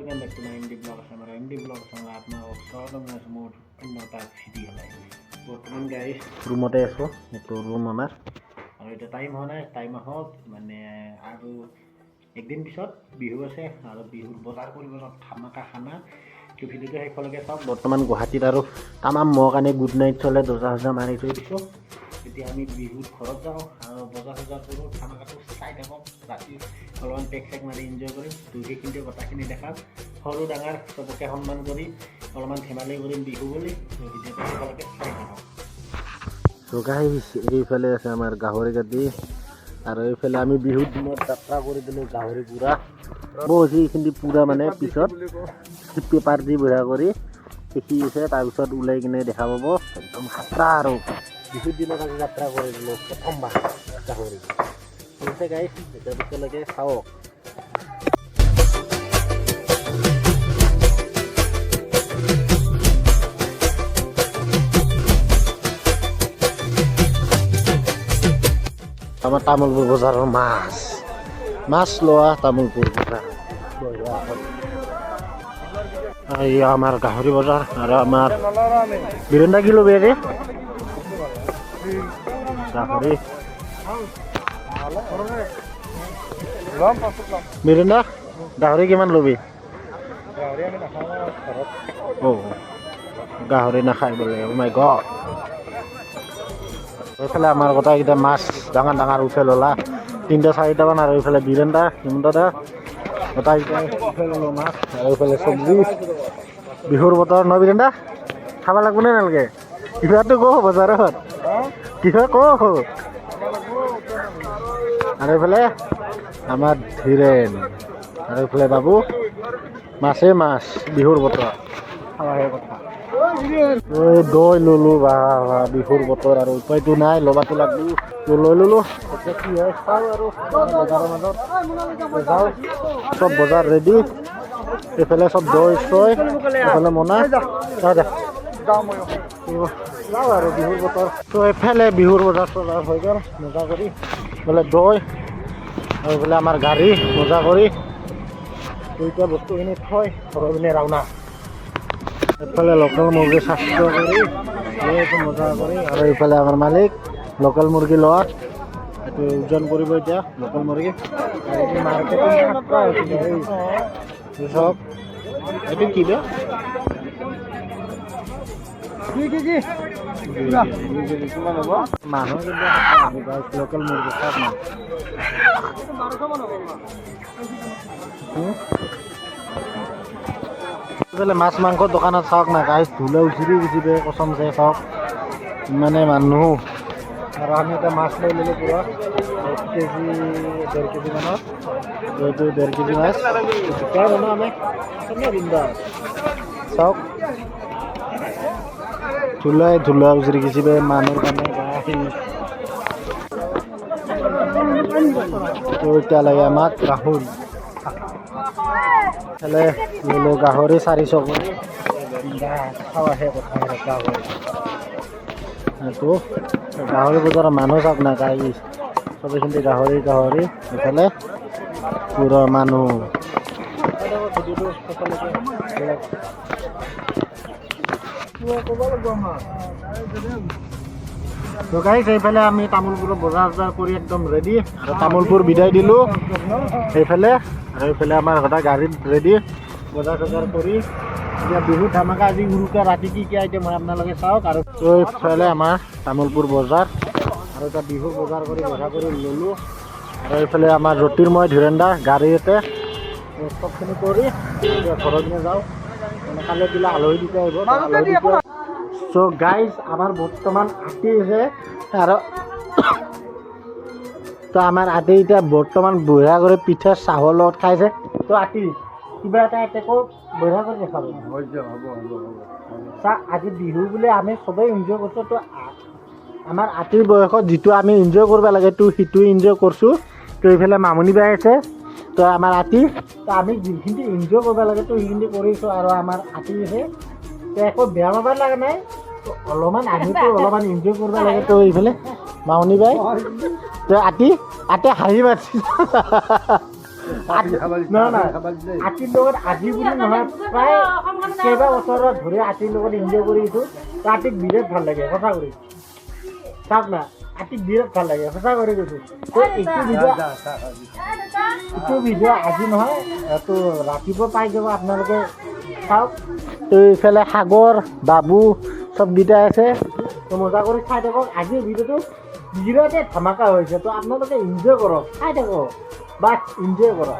welcome back to my MD blogs हमारा MD blogs আমৰা আপোনাক স্বাগতম জনাইছো মোৰ অন্য এটা ভিডিঅ'লৈ বৰ্তমান গাইছ ৰুমতে আছো এইটো ৰুম আমাৰ আৰু এটা টাইম হোৱা নাই টাইম হওক মানে আৰু একদিন পিছত বিহু আছে আৰু বিহুৰ বজাৰ কৰিব ধামাকা খানা তো ভিডিঅ'টো শেষলৈকে চাওক বৰ্তমান গুৱাহাটীত আৰু তামাম মহ কাৰণে গুড নাইট চলে দৰ্জা মাৰি থৈ দিছোঁ এতিয়া আমি বিহুত ঘৰত যাওঁ আৰু বজাৰ কৰোঁ ধামাকাটো চাই থাকক ৰাতি অলপমান পেক চেক মাৰি এনজয় কৰিম দুইকে কিন্তু কথাখিনি দেখাম সৰু ডাঙৰ চবকে সন্মান কৰি অলপমান ধেমালি কৰিম বিহু বুলি ভিডিঅ'টো সকলোকে চাই থাকক তো গাইছ এইফালে আছে আমাৰ গাহৰি গাদি আৰু এইফালে আমি বিহুত দিনত যাত্ৰা কৰি দিলোঁ গাহৰি পুৰা বহি এইখিনি পুৰা মানে পিছত পেপাৰ দি বঢ়া কৰি শিকি আছে তাৰপিছত ওলাই কিনে দেখা পাব একদম যাত্ৰা আৰু বিহুৰ দিনত আমি যাত্ৰা কৰি দিলোঁ প্ৰথমবাৰ গাহৰি ঠিক গাইছ এতিয়া পিছলৈকে চাওক আমাৰ তামোলপুৰ বজাৰৰ মাছ লোৱা তামোলপুৰ বজাৰ এয়া আমাৰ গাহৰি বজাৰ আৰু আমাৰ বিৰণ্ডা কি ল'বি ৰে গাহৰি বিৰণ্ডা গাহৰি কিমান ল'বি গাহৰি নাখাই বোলে অ মাই গড এইফালে আমাৰ গোটেইকেইটা মাছ ডাঙৰ ডাঙৰ উঠাই ল'লা 3-4টামান আৰু এইফালে বিৰণ্ডা হিমন্ত দা গোটেইকেইটাই উঠাই ল'লো মাছ আৰু এইফালে চব্জি বিহুৰ বতৰ ন বিৰণ্ডা খাব লাগিব নে নালাগে কিবাটো কওঁ বজাৰত কিবা কওঁ আৰু এইফালে আমাৰ ধীৰেন আৰু এইফালে বাবু মাছে মাছ বিহুৰ বতৰ খাৱাহে কথা দৈ ল'লোঁ বা বিহুৰ বতৰ আৰু উপায়টো নাই ল'বাটো লাগিব লৈ ল'লোঁ এতিয়া কি হয় চাওঁ আৰু বজাৰৰ মাজত যাওঁ চব বজাৰ ৰেডি এইফালে চব দৈ চৈ এইফালে মনা যাওঁ আৰু বিহুৰ বতৰ তো এইফালে বিহুৰ বজাৰ চজাৰ হৈ গ'ল মজা কৰি এইফালে দৈ আৰু এইফালে আমাৰ গাড়ী মজা কৰি দুইটা বস্তুখিনি থৈ ঘৰৰ পিনে ৰাওনা এইফালে লোকেল মুৰ্গী স্বাস্থ্য কৰি মজা কৰি আৰু এইফালে আমাৰ মালিক লোকেল মুৰ্গী লোৱা এইটো ওজন কৰিব এতিয়া লোকেল মুৰ্গী চব এইটো কি বে মানুহ লোকেল মুৰ্গী চব মাছ মাংস দোকানত চাওক না গাইছ ধুলে উচিৰি গুচিবে কচমছে চাওক ইমানে মানুহ আৰু আমি এটা মাছ লৈ ল'লোঁ পুৰা 1 কেজি 1.5 কেজি মানৰ এইটো 1.5 কেজি মাছ দুটাই বনাওঁ আমি বিন্দা চাওক ধুলা উচিৰি গুচিবে মানুহৰ কাৰণে তো এতিয়া লাগে আমাক গাহৰি ল'লোঁ গাহৰি 400 কৰি খাৱাহে কথা গাহৰি গাহৰি বজাৰৰ মানুহ চাওক না গাইছ চবেইখিনি গাহৰি এইফালে পুৰা মানুহ তো গাইছ এইফালে আমি তামোলপুৰৰ বজাৰ কৰি একদম ৰেডি আৰু তামোলপুৰ বিদায় দিলোঁ সেইফালে আৰু এইফালে আমাৰ সদায় গাড়ীত ৰেডি বজাৰ চজাৰ কৰি এতিয়া বিহু ধামাকা আজি উৰুকা ৰাতি কি আইটেম হয় আপোনালোকে চাওক আৰু এইফালে আমাৰ তামোলপুৰ বজাৰ আৰু এতিয়া বিহু বজাৰ কৰি বজাৰ কৰি ল'লোঁ আৰু এইফালে আমাৰ জ্যোতিৰ্ময় ধীৰেন্দা গাড়ীতে চবখিনি কৰি ঘৰৰ পিনে যাওঁ কালি দিলে আলহী দিতে আহিব চ' গাইজ আমাৰ বৰ্তমান আতি আছে আৰু তো আমাৰ আতি এতিয়া বৰ্তমান বঢ়িয়া কৰি পিঠা চাহৰ লগত খাইছে তো আতি কিবা এটা এটেকো বঢ়িয়া কৰি দেখাব চা আজি বিহু বুলি আমি চবেই এনজয় কৰিছোঁ তো আমাৰ আতিৰ বয়সত যিটো আমি এনজয় কৰিব লাগে তো সিটো এনজয় কৰিছোঁ তো এইফালে মামনি বাই আছে তো আমাৰ আতি তো আমি যিখিনি এনজয় কৰিব লাগে তো সেইখিনি কৰিছোঁ আৰু আমাৰ আতি আছে তো একো বেয়া পাব লগা নাই তো অলপমান আমিতো অলপমান এনজয় কৰিব লাগে তো এইফালে মামনি বাই তো আতি হাঁহি মাৰিছে নহয় আতিৰ লগত আজি বুলি নহয় প্ৰায় কেইবা বছৰত ধৰি আতিৰ লগত এনজয় কৰিছোঁ আতিক বিৰাট ভাল লাগে সঁচা কৰি চাওক না আতিক বিৰাট ভাল লাগে সঁচা কৰি কৈছোঁ এইটো ভিডিঅ' আজি নহয় তো ৰাতিপুৱা পাই যাব আপোনালোকে চাওক তো এইফালে সাগৰ বাবু চবকেইটা আছে তো মজা কৰি চাই থাকক আজিৰ ভিডিঅ'টো বিৰাটেই ধামাকা হৈছে তো আপোনালোকে এনজয় কৰক চাই থাকক বাছ এনজয় কৰক